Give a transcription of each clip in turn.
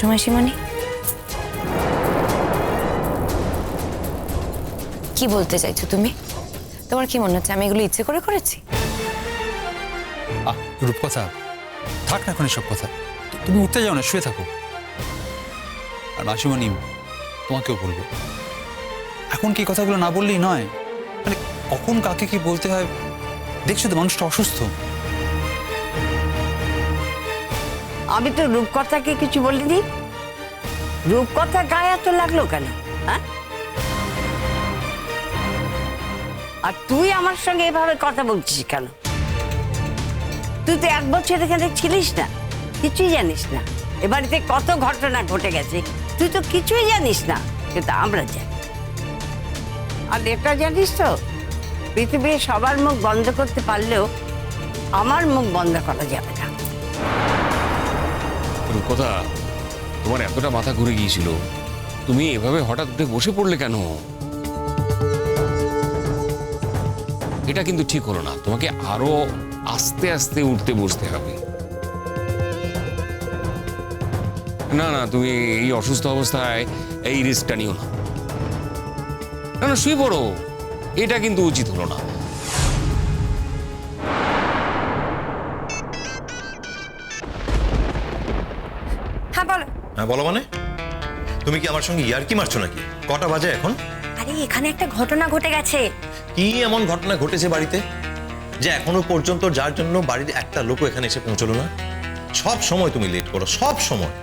ছোট মাসিমণি, কি বলতে চাইছো তুমি? তোমার কি মনে হচ্ছে আমি এগুলো ইচ্ছে করে করেছি? রূপকথা, থাক না এখন এসব কথা। তুমি উঠতে যাও না, শুয়ে থাকো। আর মাসিমণি, তোমাকেও বলবো, এখন কি কথাগুলো না বললেই নয়। মানে কখন কাকে কি বলতে হয় দেখছো তো, মানুষটা অসুস্থ। আমি তো রূপকথাকে কিছু বলিনি। রূপকথা গায়ে এত লাগলো কেন? হ্যাঁ, আর তুই আমার সঙ্গে এভাবে কথা বলছিস কেন? তুই তো 1 বছর এখানে ছিলিস না, কিছুই জানিস না। এ বাড়িতে কত ঘটনা ঘটে গেছে, তুই তো কিছুই জানিস না, কিন্তু আমরা জানি। আর এটা জানিস তো, পৃথিবীর সবার মুখ বন্ধ করতে পারলেও আমার মুখ বন্ধ করা যাবে না। রূপকথা, তোমার এতটা মাথা ঘুরে গিয়েছিল, তুমি এভাবে হঠাৎ উঠে বসে পড়লে কেন? এটা কিন্তু ঠিক হলো না। তোমাকে আরো আস্তে আস্তে উঠতে বসতে হবে। না না, তুমি এই অসুস্থ অবস্থায় এই রিস্কটা নিও না। না না, শুয়ে পড়ো। এটা কিন্তু উচিত হলো না। হ্যাঁ বলো। হ্যাঁ বলো মানে? তুমি কি আমার সঙ্গে ইয়ার্কি মারছো নাকি? কটা বাজে এখন? আরে এখানে একটা ঘটনা ঘটে গেছে। কি এমন ঘটনা ঘটেছে বাড়িতে যে এখনো পর্যন্ত যার জন্য বাড়ির একটা লোক এখানে এসে পৌঁছলো না? সব সময় তুমি লেট করো, সব সময়।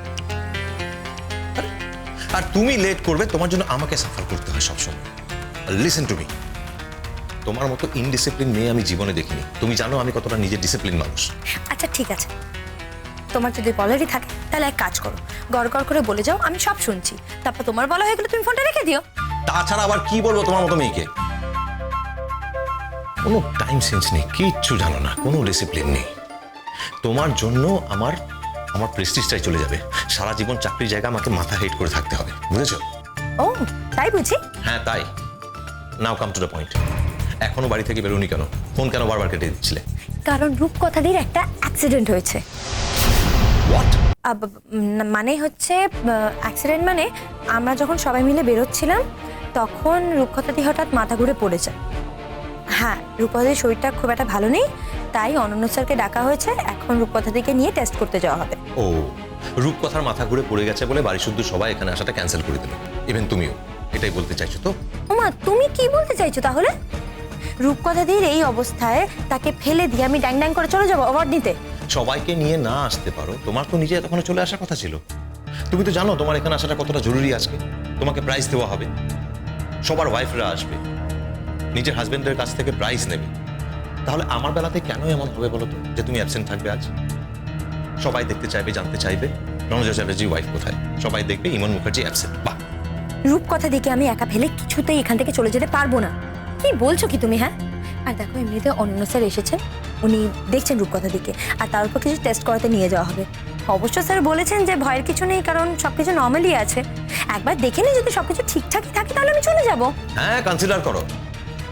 আর তুমি লেট করবে, তোমার জন্য আমাকে সাফার করতে হয় সব সময়। লিসেন টু মি, তোমার মতো ইনডিসিপ্লিন মেয়ে আমি জীবনে দেখিনি। তুমি জানো আমি কতটা নিজের ডিসিপ্লিন মানুষ। আচ্ছা ঠিক আছে, তোমার যদি বলারই থাকে তাহলে এক কাজ করো, গড় করে বলে যাও, আমি সব শুনছি। তারপর তোমার বলা হয়ে গেলে তুমি ফোনটা রেখে দিও। তাছাড়া আবার কি বলবো তোমার মতো মেয়েকে? কোনো টাইম সেন্স নেই, কিচ্ছু জানো না, কোনো ডিসিপ্লিন নেই। তোমার জন্য আমার আমার প্রেস্টিজটাই চলে যাবে। সারা জীবন চাকরির জায়গা আমাকে মাথা হেড করে থাকতে হবে, বুঝেছো? ও তাই বুঝি? হ্যাঁ তাই। নাও কাম টু দ্য পয়েন্ট। এখনো বাড়ি থেকে বেরোনি কেন? ফোন কেন বারবার কেটে দিচ্ছিলে? কারণ রূপকথাদির একটা অ্যাক্সিডেন্ট হয়েছে। হোয়াট? মানে হচ্ছে অ্যাক্সিডেন্ট মানে আমরা যখন সবাই মিলে বেরোচ্ছিলাম তখন রূপকথাদি হঠাৎ মাথা ঘুরে পড়ে যায়। হ্যাঁ, রূপকথাদির শরীরটা খুব একটা ভালো নেই, তাই অনন্য স্যারকে ডাকা হয়েছে। এখন রূপকথাদিকে নিয়ে টেস্ট করতে যাওয়া হবে। ও, রূপকথার মাথা ঘুরে পড়ে গেছে বলে বাড়ি শুদ্ধ সবাই এখানে আসাটা ক্যান্সেল করে দেবে, ইভেন তুমিও। এটাই বলতে চাইছো তো? ওমা, তুমি কি বলতে চাইছো তাহলে? রূপকথাদির এই অবস্থায় তাকে ফেলে দিয়ে আমি ড্যাং ড্যাং করে চলে যাবো অ্যাওয়ার্ড নিতে? সবাইকে নিয়ে না আসতে পারো, তোমার তো নিজে এতক্ষণে চলে আসার কথা ছিল। তুমি তো জানো তোমার এখানে আসাটা কতটা জরুরি আজকে। তোমাকে প্রাইজ দেওয়া হবে, সবার ওয়াইফরা আসবে, নিজের হাজবেন্ডের কাছ থেকে প্রাইজ নেবে। তাহলে আমার বেলাতে কেন এমন হবে বলো তো, যে তুমি অ্যাবসেন্ট থাকবে আজ? সবাই দেখতে চাইবে, জানতে চাইবে রণজয় চ্যাটার্জি ওয়াইফ কোথায়। সবাই দেখবে ইমন মুখার্জি অ্যাবসেন্ট। বাহ! রূপকথাদিকে আমি একা ফেলে কিছুতেই এখান থেকে চলে যেতে পারবো না। কি বলছো কি তুমি? হ্যাঁ, আর দেখো এমনিতে অনন্য স্যার এসেছেন, উনি দেখছেন রূপকথাদিকে, আর তার উপর কিছু টেস্ট করাতে নিয়ে যাওয়া হবে। অবশ্য স্যার বলেছেন যে ভয়ের কিছু নেই, কারণ সবকিছু নর্মালি আছে। একবার দেখে নিই, যদি সবকিছু ঠিকঠাকই থাকে তাহলে আমি চলে যাব। হ্যাঁ, কনসিডার করো,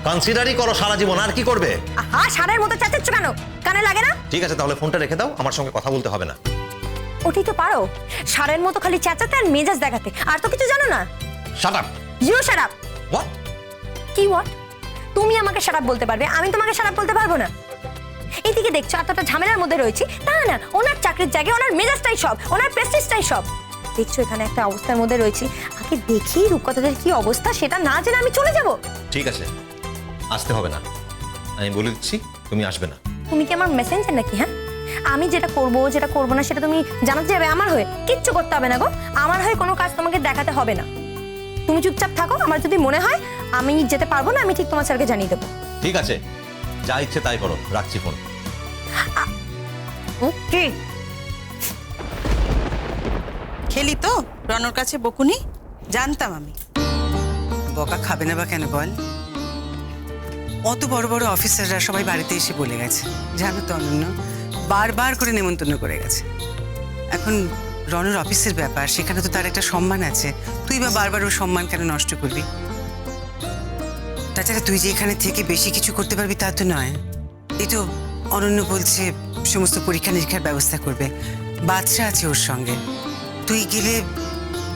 কনসিডারই করো সারা জীবন। আর কি করবে? হ্যাঁ, সারের মতো চাচ্ছ কেন? কানে লাগে না? ঠিক আছে, তাহলে ফোনটা রেখে দাও, আমার সঙ্গে কথা বলতে হবে না। ওটি তো পারো, সারের মতো খালি চেঁচাতে আর মেজাজ দেখাতে, আর তো কিছু জানো না। Shut up. You shut up. What? কি হোয়াট? তুমি আমাকে শাট আপ বলতে পারবে, আমি তোমাকে শাট আপ বলতে পারবো না? এইদিকে দেখছো এতটা ঝামেলার মধ্যে রয়েছি, তা না ওনার চাকরির জায়গায় ওনার মেজাজটাই সব, ওনার প্রেস্টিজটাই সব। দেখছো এখানে একটা অবস্থার মধ্যে রয়েছি, আগে দেখি রূপকথাদের কি অবস্থা, সেটা না জেনে আমি চলে যাব? ঠিক আছে, আসতে হবে না, আমি বলে দিচ্ছি তুমি আসবে না। তুমি কি আমার মেসেঞ্জার নাকি? হ্যাঁ, আমি যেটা করবো না সেটা তুমি জানাতে যাবে আমার হয়ে? কিচ্ছু করতে হবে না গো, আমার হয়ে কোনো কাজ তোমাকে দেখাতে হবে না। তুমি চুপচাপ থাকো, আমার যদি মনে হয় আমি যেতে পারবো না, আমি ঠিক তোমার স্যারকে জানিয়ে দেবো। ঠিক আছে, যা ইচ্ছে তাই করো, রাখছি ফোন। কি খেলি তো রনর কাছে বকুনি? জানতাম আমি। বকা খাবে না বা কেন বল? অত বড় বড় অফিসাররা সবাই বাড়িতে এসে বলে গেছে, জানো তো অনন্য, বারবার করে নেমন্তন্ন করে গেছে। এখন রনর অফিসের ব্যাপার, সেখানে তো তার একটা সম্মান আছে, তুই বা বারবার ওর সম্মান কেন নষ্ট করবি? তাছাড়া তুই যে এখানে থেকে বেশি কিছু করতে পারবি তা তো নয়। এই তো অনন্য বলছে সমস্ত পরীক্ষা নিরীক্ষার ব্যবস্থা করবে, বাচ্চা আছে ওর সঙ্গে। তুই গেলে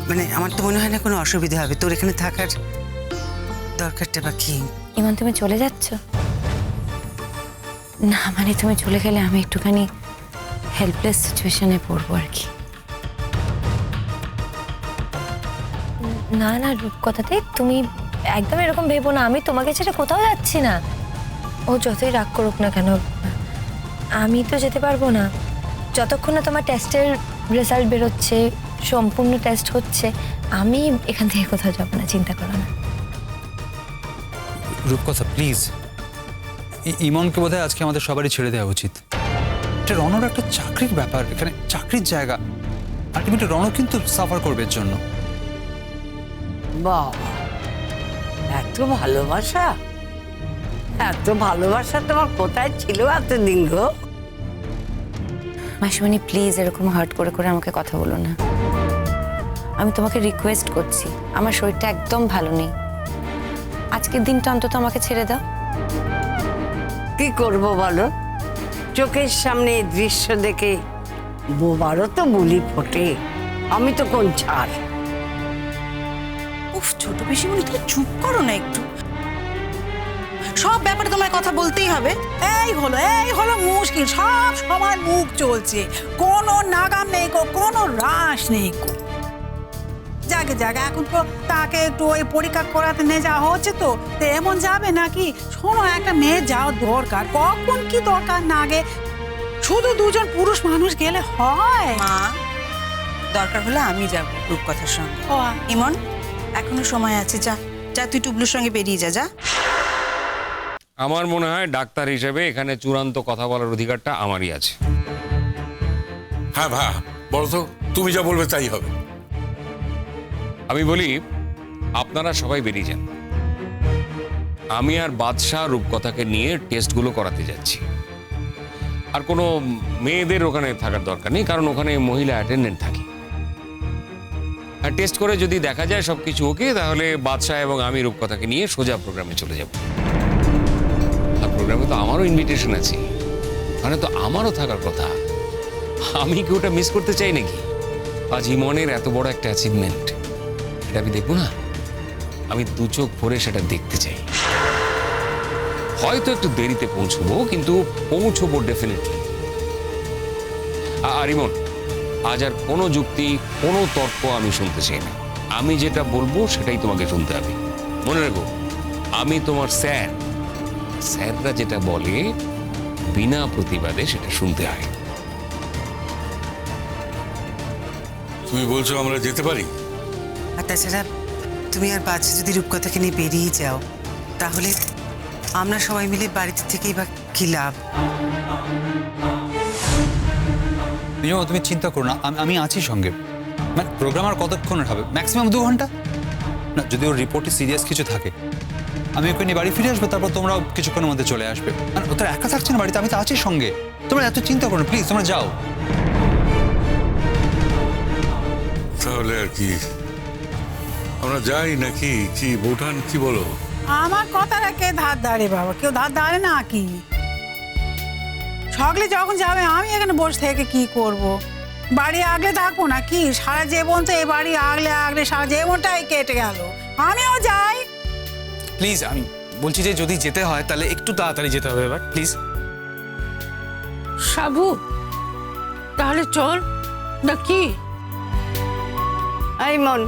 মানে আমার তো মনে হয় না কোনো অসুবিধা হবে, তোর এখানে থাকার দরকারটা বা কি? ইমন, তুমি চলে যাচ্ছ? না মানে তুমি চলে গেলে আমি একটুখানি হেল্পলেস সিচুয়েশনে পড়বো আর কি। না না রূপকথাতে তুমি একদম এরকম ভেবো না, আমি তোমাকে ছেড়ে কোথাও যাচ্ছি না। ও যতই রাগ করুক না কেন, আমি তো যেতে পারবো না যতক্ষণ না তোমার টেস্টের রেজাল্ট বেরোচ্ছে, সম্পূর্ণ টেস্ট হচ্ছে। আমি এখান থেকে কোথাও যাবো না, চিন্তা করো না। রূপকথা প্লিজ, ইমনকে বোধহয় আজকে আমাদের সবারই ছেড়ে দেওয়া উচিত। এটা রণর একটা চাকরির ব্যাপার, এখানে চাকরির জায়গা। আলটিমেটলি রণ কিন্তু সাফার করবে এর জন্য। বাবা, এত ভালোবাসা, এত ভালোবাসা তোমার কোথায় ছিল এতদিন গো? মাসিমণি প্লিজ এরকম হার্ট করে করে আমাকে কথা বলো না। আমি তোমাকে রিকোয়েস্ট করছি, আমার শরীরটা একদম ভালো নেই, আজকের দিনটা অন্তত আমাকে ছেড়ে দাও। কি করব বলো? চোখের সামনে এই দৃশ্য দেখে বোবারও তো বুলি ফোটে, আমি তো কোন ছাড়। উফ, ছোট পিসিমণি তুমি চুপ করো না একটু। সব ব্যাপারে তোমায় কথা বলতেই হবে? এই হলো মুশকিল, সব সময় মুখ চলছে, কোনো নাগাম নেই গো, কোনো রাশ নেই গো। জাগে এখন তো তাকে একটু ওই পরীক্ষা করাতে নিয়ে যাওয়া হচ্ছে, তো এমন যাবে নাকি? শোনো, একটা মেয়ে যাওয়া দরকার, কখন কি দরকার না গে, শুধু দুজন পুরুষ মানুষ গেলে হয়? মা, দরকার হলে আমি যাব রূপকথার সঙ্গে। ও, ইমন, এখনো সময় আছে, যা যা তুই টুবলুর সঙ্গে বেরিয়ে যা যা। আমার মনে হয় ডাক্তার হিসেবে এখানে চূড়ান্ত কথা বলার অধিকারটা আমারই আছে। হ্যাঁ ভা, বলো তো, তুমি যা বলবে তাই হবে। আমি বলি, আপনারা সবাই বেরিয়ে যান। আমি আর বাদশাহ রূপকথাকে নিয়ে টেস্টগুলো করাতে যাচ্ছি। আর কোনো মেয়েদের ওখানে থাকার দরকার নেই, কারণ ওখানে মহিলা অ্যাটেন্ডেন্ট থাকে। আর টেস্ট করে যদি দেখা যায় সবকিছু ওকে, তাহলে বাদশাহ এবং আমি রূপকথাকে নিয়ে সোজা প্রোগ্রামে চলে যাব। আর প্রোগ্রামে তো আমারও ইনভিটেশন আছে, ওখানে তো আমারও থাকার কথা। আমি কি ওটা মিস করতে চাই নাকি? আজ ইমনের এত বড় একটা অ্যাচিভমেন্ট, এটা আমি দেখবো না? আমি দু চোখ ভরে সেটা দেখতে চাই। হয়তো একটু দেরিতে পৌঁছবো, কিন্তু পৌঁছবো ডেফিনেটলি। আর ইমন, আজ আর কোনো যুক্তি, কোনো তর্ক আমি শুনতে চাই না। আমি যেটা বলবো সেটাই তোমাকে শুনতে হবে। মনে রেখো, আমি তোমার স্যার। স্যাররা যেটা বলে বিনা প্রতিবাদে সেটা শুনতে হয়। তুমি বলছো আমরা যেতে পারি? আর তাছাড়া তুমি আর বাচ্চা যদি রূপকথাকে নিয়ে বেরিয়ে যাও, তাহলে আমরা সবাই মিলে বাড়িতে থেকেই বা কি লাভ? তুমি চিন্তা করো না, আমি আছি সঙ্গে। মানে প্রোগ্রাম আর কতক্ষণের হবে? ম্যাক্সিমাম 2 ঘন্টা। না, যদি ওর রিপোর্টে সিরিয়াস কিছু থাকে, আমি ওকে নিয়ে বাড়ি ফিরে আসবো, তারপর তোমরাও কিছুক্ষণের মধ্যে চলে আসবে। মানে ও তো একা থাকছে না বাড়িতে, আমি তো আছি সঙ্গে। তোমরা এত চিন্তা করো না প্লিজ, তোমরা যাও। তাহলে আর কি আমরা যাই নাকি? কি বৌঠান, কি বলো? আমার কথাটা কে ধার ধারে বাবা, কেউ ধার ধারে না কি? সকালে যখন যাবে আমি এখানে বসে থেকে কি করব? বাড়ি আগলে থাকবো না কি? সারা জীবন তো এই বাড়ি আগলে সারা জীবনটাই কেটে গেল, আমিও যাই। প্লিজ, আমি বলছি যে যদি যেতে হয় তাহলে একটু তাড়াতাড়ি যেতে হবে এবার, প্লিজ। সাবু, তাহলে চল না কি? এই মন,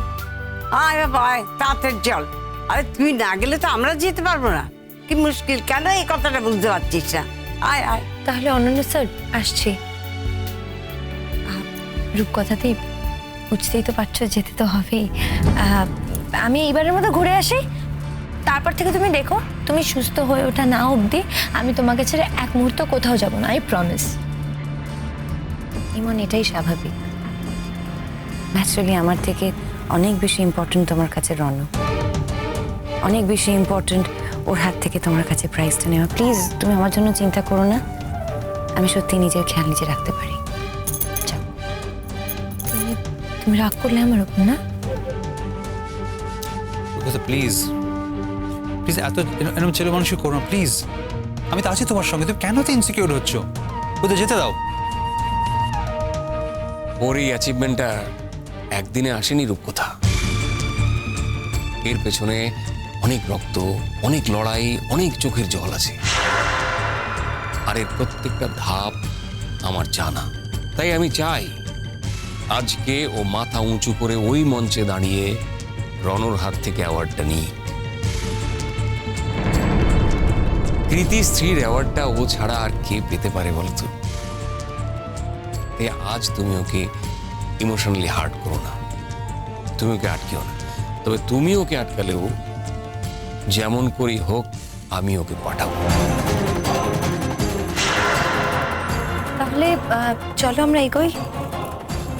আয় বাবা আয়, তাড়াতাড়ি চল। আরে তুই না গেলে তো আমরা যেতে পারবো না। কি মুশকিল, কেন এই কথাটা বুঝতে পারছিস না? আয় আয়। তাহলে অনন্য স্যার আসছি। রূপকথাতেই বুঝতেই তো পারছো, যেতে তো হবেই। আমি এইবারের মতো ঘুরে আসি, তারপর থেকে তুমি দেখো, তুমি সুস্থ হয়ে ওঠা না অবধি আমি তোমাকে ছেড়ে এক মুহূর্ত কোথাও যাব না, আই প্রমিস। ইমন, এটাই স্বাভাবিক। ন্যাচারালি আমার থেকে অনেক বেশি ইম্পর্টেন্ট তোমার কাছে রণ, অনেক বেশি ইম্পর্টেন্ট ওর হাত থেকে তোমার কাছে প্রাইজটা নেওয়া। প্লিজ তুমি আমার জন্য চিন্তা করো না, আমি সত্যি নিজের খেয়াল নিজে রাখতে পারি। যাও, তুমি রাগ করলে আমার ওপর না? প্লিজ প্লিজ, এত এরকম ছেলে মানুষই করো না প্লিজ। আমি তো আছি তোমার সঙ্গে, তুমি কেন তো ইনসিকিউর হচ্ছ? ওদের যেতে দাও। ওর এই অ্যাচিভমেন্টটা একদিনে আসেনি রূপকথা। এর পেছনে অনেক রক্ত, অনেক লড়াই, অনেক চোখের জল আছে। আর এর প্রত্যেকটা ধাপ আমার জানা। তাই আমি চাই আজকে ও মাথা উঁচু করে ওই মঞ্চে দাঁড়িয়ে রণর হাত থেকে অ্যাওয়ার্ডটা নিই। কৃতি স্ত্রীর অ্যাওয়ার্ডটা ও ছাড়া আর কে পেতে পারে বলতো? তাই আজ তুমি ওকে ইমোশনালি হার্ট করো না, তুমি ওকে আটকেও না। তবে তুমি ওকে আটকালেও যেমন করেই হোক আমি ওকে পাঠাবো। তাহলে চলো আমরা এগোই।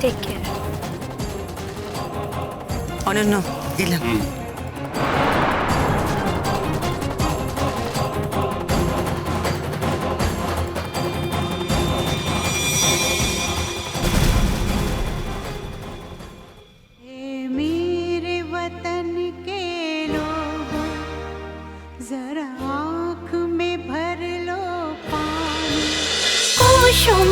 Take care. অনন্য এলাম। मेरे वतन के लोगों जरा आँख में भर लो पानी। কুসুম